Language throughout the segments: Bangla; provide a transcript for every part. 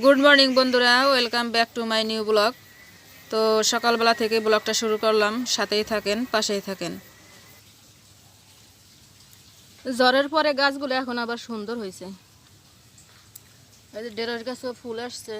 গুড মর্নিং বন্ধুরা, welcome back to my new blog. তো সকালবেলা থেকে ব্লগটা শুরু করলাম, সাথেই থাকেন, পাশেই থাকেন। জ্বরের পরে গাছগুলো এখন আবার সুন্দর হয়েছে। এই যে ঢেঁড়স গাছও ফুল আসছে।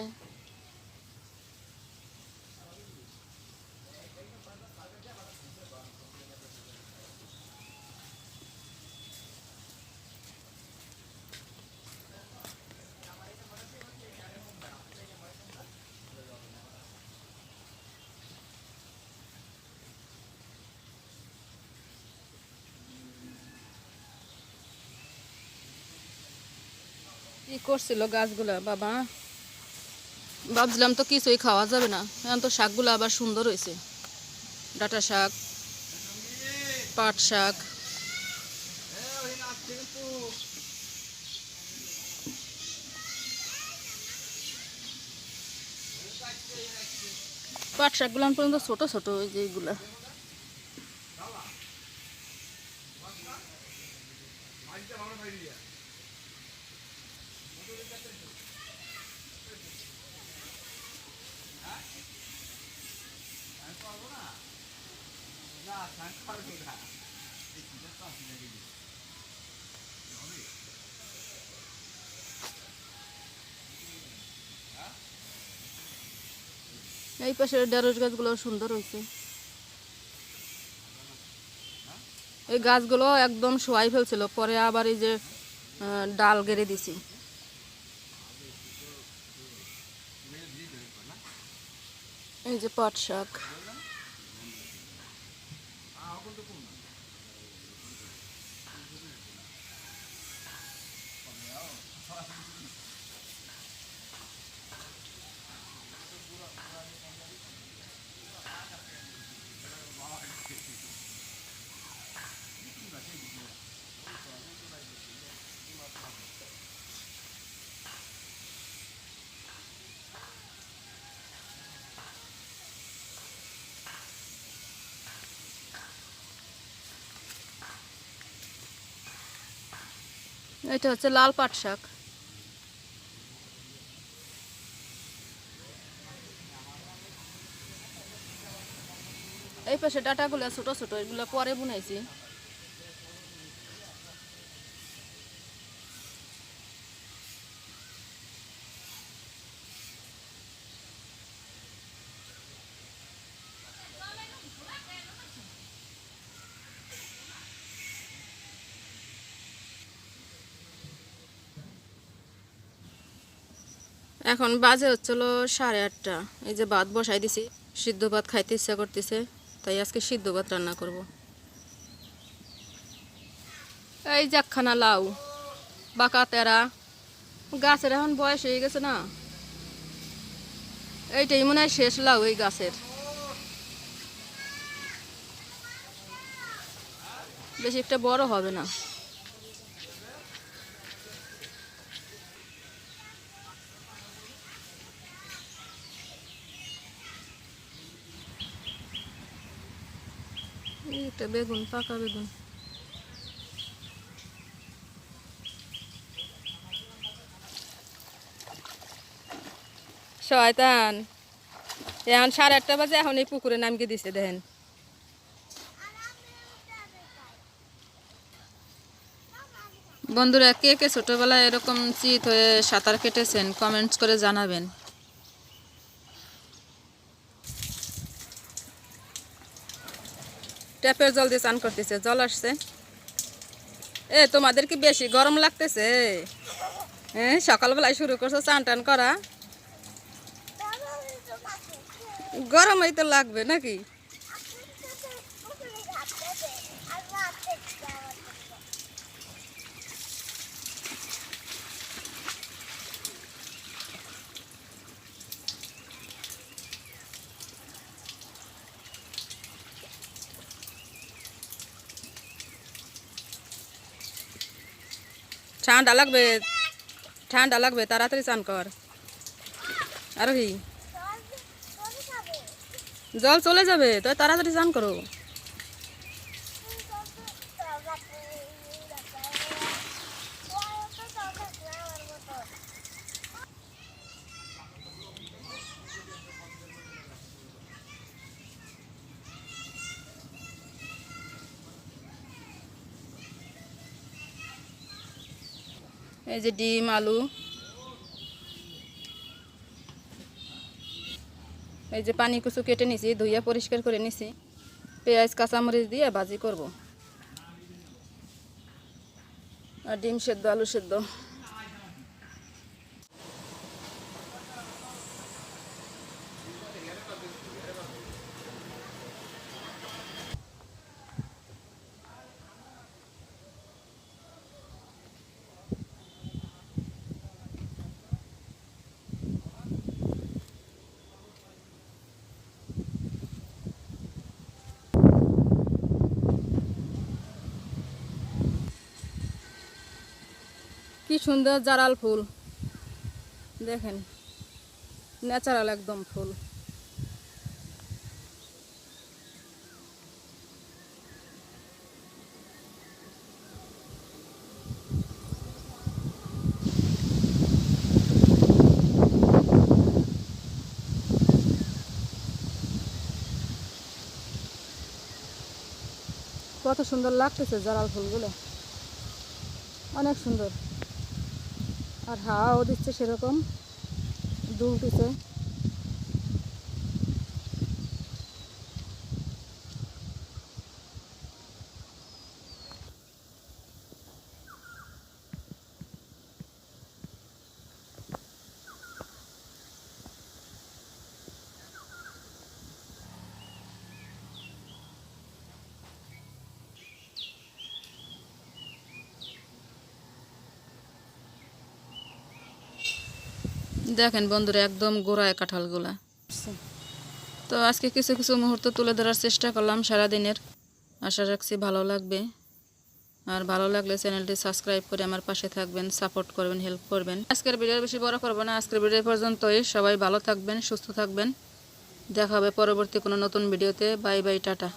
কি করছিল গাছগুলা বাবা, ভাবছিলাম তো কিছুই খাওয়া যাবে না। এখন তো শাকগুলো আবার সুন্দর হয়েছে। ডাঁটা শাক, পাট শাক, পাট শাকগুলো পর্যন্ত ছোট ছোট, ওই যে এইগুলা। এই পাশের ঢেঁড়স গাছগুলো সুন্দর হয়েছে। এই গাছগুলো একদম শোয়াই ফেলছিল, পরে আবার এই যে ডাল গেড়ে দিছি। এই যে পাট শাক, এটা হচ্ছে লাল পাট শাক। এই পাশে ডাটাগুলো ছোট ছোট, এগুলো পরে বুনাইছি। এখন বাজে হচ্ছিল 8:30। এই যে ভাত বসাই দিছি, সিদ্ধ ভাত খাইতে ইচ্ছা করতেছে, তাই আজকে সিদ্ধ ভাত রান্না করব। এই যে একখানা লাউ, বাঁকা তেরা, গাছের এখন বয়স হয়ে গেছে না, এইটাই মনে হয় শেষ লাউ এই গাছের। বেশি একটা বড় হবে না। একটা বেগুন, পাকা বেগুন। শয়তান, এখন 8:30 বাজে, এখন এই পুকুরে নামিয়ে দিছে দেখেন। বন্ধুরা, কে কে ছোটবেলায় এরকম চিত হয়ে সাঁতার কেটেছেন কমেন্টস করে জানাবেন। ট্যাপের জল দিয়ে চান করতেছে, জল আসছে। তোমাদের কি বেশি গরম লাগতেছে? হ্যাঁ, সকালবেলায় শুরু করছো চান টান করা, গরমই তো লাগবে নাকি? ঠান্ডা লাগবে, ঠান্ডা লাগবে, তাড়াতাড়ি চান কর। আর কি, জল চলে যাবে, তো তাড়াতাড়ি চান করো। এই যে ডিম আলু, এই যে পানি কুচু কেটে নিছি, ধুইয়া পরিষ্কার করে নিছি। পেঁয়াজ কাঁচামরিচ দিয়ে ভাজি করব, আর ডিম সেদ্ধ আলু সেদ্ধ। কি সুন্দর জারাল ফুল দেখেন, ন্যাচারাল একদম ফুল। কত সুন্দর লাগতেছে জারাল ফুলগুলো, অনেক সুন্দর। আর হাওয়াও দিচ্ছে সেরকম, দুলতেছে। দেখেন বন্ধুরা, একদম গোড়ায় কাঁঠালগুলা। তো আজকে কিছু কিছু মুহূর্ত তুলে ধরার চেষ্টা করলাম সারাদিনের। আশা রাখছি ভালো লাগবে। আর ভালো লাগলে চ্যানেলটি সাবস্ক্রাইব করে আমার পাশে থাকবেন, সাপোর্ট করবেন, হেল্প করবেন। আজকের ভিডিও বেশি বড় করব না, আজকের ভিডিও পর্যন্তই। সবাই ভালো থাকবেন, সুস্থ থাকবেন। দেখা হবে পরবর্তী কোনো নতুন ভিডিওতে। Bye bye, tata.